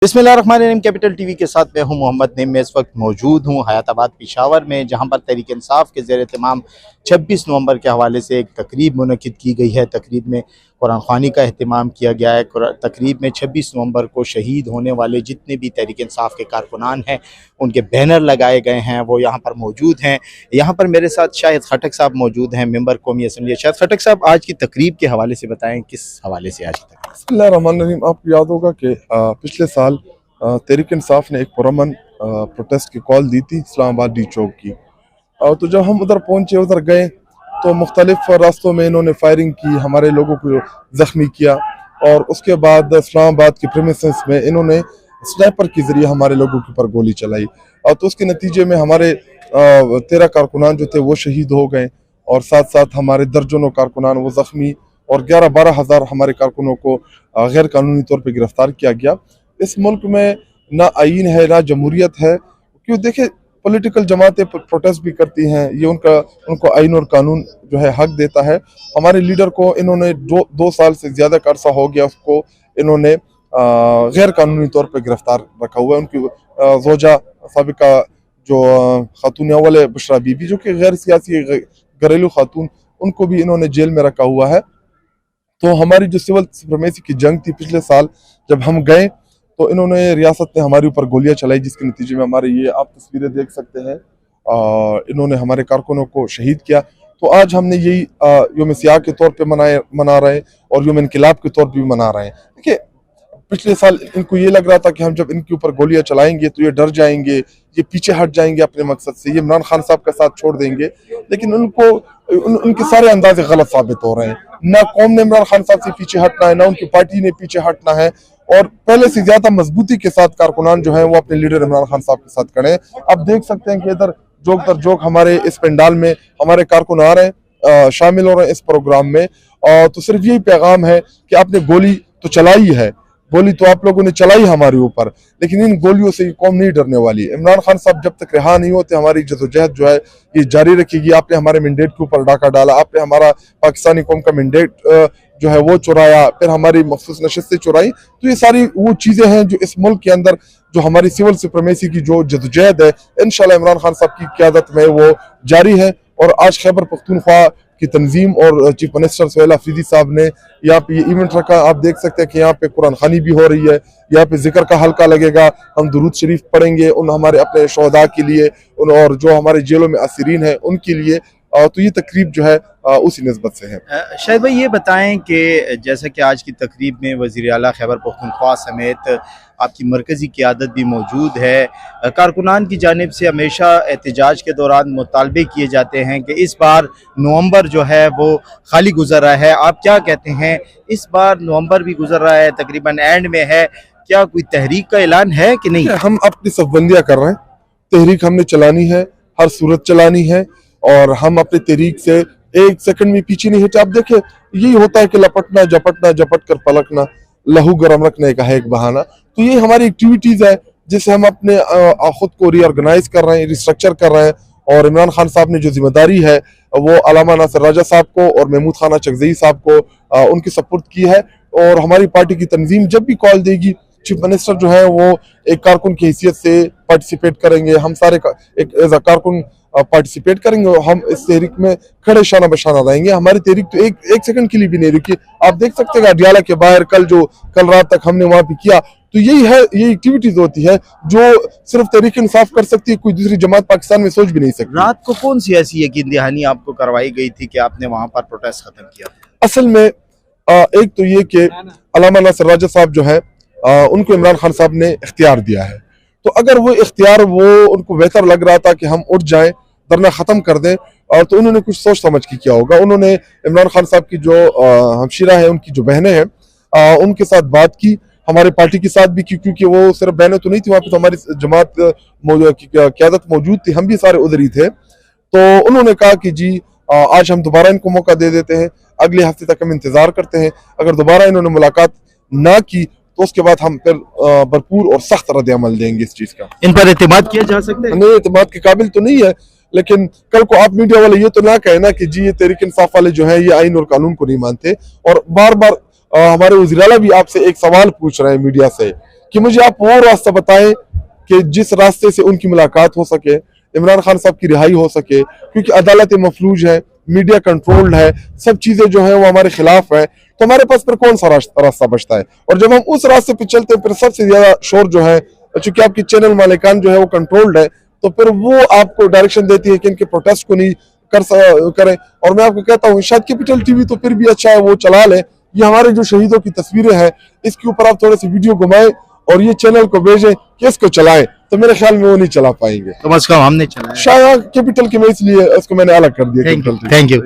बिस्मिल्लाहिर्रहमानिर्रहीम। Capital TV के साथ मैं हूं मोहम्मद नईम। मैं इस वक्त मौजूद हूं हयाताबाद पेशावर में, जहां पर तहरीक इंसाफ के ज़ेर एहतमाम 26 नवंबर के हवाले से एक तकरीब मुनक़िद की गई है। तकरीब में कुरान ख़वानी का अहतमाम किया गया है। तकरीब में 26 नवंबर को शहीद होने वाले जितने भी तहरीक इंसाफ के कारकुनान हैं उनके बैनर लगाए गए हैं, वो यहाँ पर मौजूद हैं। यहाँ पर मेरे साथ शाहिद खटक साहब मौजूद हैं, मेंबर कौमी असम्बली। शाहिद खटक साहब, आज की तकरीब के हवाले से बताएँ, किस हवाले से आज की तकरीब? बिस्मिल्लाहिर्रहमानिर्रहीम। आपको याद होगा कि पिछले साल तहरीक इंसाफ ने एक पुरअमन प्रोटेस्ट की कॉल दी थी इस्लामाबाद डी चौक की। तो जब हम उधर पहुंचे, उधर गए तो मुख्तलिफ रास्तों में इन्होंने फायरिंग की, हमारे लोगों को जख्मी किया और उसके बाद इस्लामाबाद के प्रीमिसेस में इन्होंने स्नाइपर के जरिए हमारे लोगों के ऊपर गोली चलाई। तो उसके नतीजे में हमारे 13 कारकुनान जो थे वो शहीद हो गए और साथ साथ हमारे दर्जनों कारकुनान वो जख्मी और 11-12 हज़ार हमारे कारकुनों को गैर कानूनी तौर पर गिरफ्तार किया गया। इस मुल्क में ना आईन है ना जमहूरियत है, क्यों देखे पॉलिटिकल जमातें प्रोटेस्ट भी करती हैं, ये उनको आईन और कानून जो है हक देता है। हमारे लीडर को इन्होंने दो साल से ज़्यादा का अरसा हो गया, उसको इन्होंने गैर कानूनी तौर पर गिरफ्तार रखा हुआ है। उनकी जोजा साबिका जो खातून अव्वल है बुशरा बीबी, जो कि गैर सियासी घरेलू खातून, उनको भी इन्होंने जेल में रखा हुआ है। तो हमारी जो सिविल सुप्रीमेसी की जंग थी पिछले साल, जब हम गए तो इन्होंने रियासत ने हमारे ऊपर गोलियां चलाई, जिसके नतीजे में हमारे ये आप तस्वीरें देख सकते हैं, इन्होंने हमारे कारकुनों को शहीद किया। तो आज हमने यही योम सियाह के तौर पे मना रहे हैं और योम इनकलाब के तौर पे भी मना रहे हैं। देखिए, पिछले साल इनको ये लग रहा था कि हम जब इनके ऊपर गोलियां चलाएंगे तो ये डर जाएंगे, ये पीछे हट जाएंगे अपने मकसद से, ये इमरान खान साहब का साथ छोड़ देंगे, लेकिन उनके सारे अंदाजे गलत साबित हो रहे हैं। ना कौम ने इमरान खान साहब से पीछे हटना है, ना उनकी पार्टी ने पीछे हटना है, और पहले से ज्यादा मजबूती के साथ कारकुनान जो है वो अपने लीडर इमरान खान साहब के साथ खड़े हैं। आप देख सकते हैं कि इधर जोक दर जोक हमारे इस पंडाल में हमारे कारकुन आ रहे हैं, शामिल हो रहे हैं इस प्रोग्राम में। और तो सिर्फ यही पैगाम है कि आपने गोली तो चलाई है, गोली तो आप लोगों ने चलाई हमारे ऊपर, लेकिन इन गोलियों से ये कौम नहीं डरने वाली। इमरान खान साहब जब तक रिहा नहीं होते, हमारी जदोजहद जो है ये जारी रखेगी। आपने हमारे मैंडेट के ऊपर डाका डाला, आपने हमारा पाकिस्तानी कौम का मैंडेट जो है वो चुराया, फिर हमारी मखसूस नशिस्तें चुराई। तो ये सारी वो चीजें हैं जो इस मुल्क के अंदर जो हमारी सिविल सुप्रीमेसी की जो जदोजहद है, इंशाल्लाह इमरान खान साहब की क़यादत में वो जारी है। और आज खैबर पख्तूनख्वा की तंजीम और चीफ मिनिस्टर सुहेल अफरीदी साहब ने यहाँ पे ये इवेंट रखा। आप देख सकते हैं कि यहाँ पे कुरान खानी भी हो रही है, यहाँ पे जिक्र का हल्का लगेगा, हम दुरूद शरीफ पढ़ेंगे उन हमारे अपने शोहदा के लिए, उन और जो हमारे जेलों में असीरीन हैं उनके लिए। तो ये तकरीब जो है उसी निस्बत से है। शाहिद भाई, ये बताएं कि जैसा कि आज की तकरीब में वज़ीर आला खैबर पख्तूनख्वा समेत आपकी मरकज़ी क़यादत भी मौजूद है, कारकुनान की जानिब से हमेशा एहतजाज के दौरान मुतालबे किए जाते हैं कि इस बार नवंबर जो है वो खाली गुजर रहा है। आप क्या कहते हैं, इस बार नवंबर भी गुजर रहा है, तकरीबन एंड में है, क्या कोई तहरीक का ऐलान है कि नहीं? हम अपनी सफबंदियाँ कर रहे हैं, तहरीक हमने चलानी है, हर सूरत चलानी है, और हम अपनी तहरीक से एक सेकंड में पीछे नहीं हटे। आप देखें, यही होता है कि लपटना झपटना झपट कर पलटना, लहू गरम रखने का है एक बहाना। तो ये हमारी एक्टिविटीज है जिससे हम अपने खुद को रीऑर्गेनाइज कर रहे हैं, रिस्ट्रक्चर कर रहे हैं। और इमरान खान साहब ने जो जिम्मेदारी है वो अलामा नासिर राजा साहब को और महमूद खाना चकजई साहब को उनकी सपुर्द की है। और हमारी पार्टी की तंजीम जब भी कॉल देगी, चीफ मिनिस्टर जो है वो एक कारकुन की हैसियत से पार्टिसिपेट करेंगे, हम सारे एक एज अ कारकुन पार्टिसिपेट करेंगे और हम इस तहरीक में खड़े शाना बशाना रहेंगे। हमारी तहरीक तो एक सेकंड के लिए भी नहीं रुकी। आप देख सकते हैं अडियाला के बाहर कल रात तक हमने वहां पे किया। तो यही है, ये एक्टिविटीज होती है जो सिर्फ तहरीक इंसाफ कर सकती है, कोई दूसरी जमात पाकिस्तान में सोच भी नहीं सकती। रात को कौन सी ऐसी यकीन दहानी आपको करवाई गई थी कि आपने वहां पर प्रोटेस्ट खत्म किया? असल में एक तो ये कि अलामा नासिर राजा साहब जो है उनको इमरान खान साहब ने इख्तियार दिया है। तो अगर वो इख्तियार उनको बेहतर लग रहा था कि हम उठ जाएं, धरना खत्म कर दें, और तो उन्होंने कुछ सोच समझ के किया होगा। उन्होंने इमरान खान साहब की जो हमशीरा है, उनकी जो बहनें हैं, उनके साथ बात की, हमारे पार्टी के साथ भी की, क्योंकि वो सिर्फ बहनें तो नहीं थी, वहाँ पे तो हमारी जमात की क़यादत मौजूद थी, हम भी सारे उधर ही थे। तो उन्होंने कहा कि जी आज हम दोबारा इनको मौका दे देते हैं, अगले हफ्ते तक हम इंतजार करते हैं। अगर दोबारा इन्होंने मुलाकात ना की तो उसके बाद हम फिर भरपूर और सख्त रद्द अमल देंगे इस चीज का। इन पर एतमाद किया जा सकता है? नहीं, एतमाद के काबिल तो नहीं है, लेकिन कल को आप मीडिया वाले ये तो ना कहे ना कि जी ये तहरीक इंसाफ वाले जो है ये आइन और कानून को नहीं मानते। और बार बार हमारे वज़ीर आला भी आपसे एक सवाल पूछ रहे हैं मीडिया से कि मुझे आप वो रास्ता बताएं कि जिस रास्ते से उनकी मुलाकात हो सके, इमरान खान साहब की रिहाई हो सके, क्योंकि अदालत मफलूज है, मीडिया कंट्रोल्ड है, सब चीजें जो है वो हमारे खिलाफ है, तो हमारे पास फिर कौन सा रास्ता बचता है। और जब हम उस रास्ते पे चलते हैं फिर सबसे ज्यादा शोर जो है, चूंकि आपकी चैनल मालिकान जो है वो कंट्रोल्ड है, तो फिर वो आपको डायरेक्शन देती है कि इनके प्रोटेस्ट को नहीं करें। और मैं आपको कहता हूँ शायद कैपिटल टीवी तो फिर भी अच्छा है, वो चला ले, ये हमारे जो शहीदों की तस्वीरें हैं इसके ऊपर आप थोड़ी सी वीडियो घुमाएं और ये चैनल को भेजें कि इसको चलाएं, तो मेरे ख्याल में वो नहीं चला पाएंगे। कम से कम हमने चलाया। शायद कैपिटल के में इसलिए उसको मैंने अलग कर दिया। Thank you.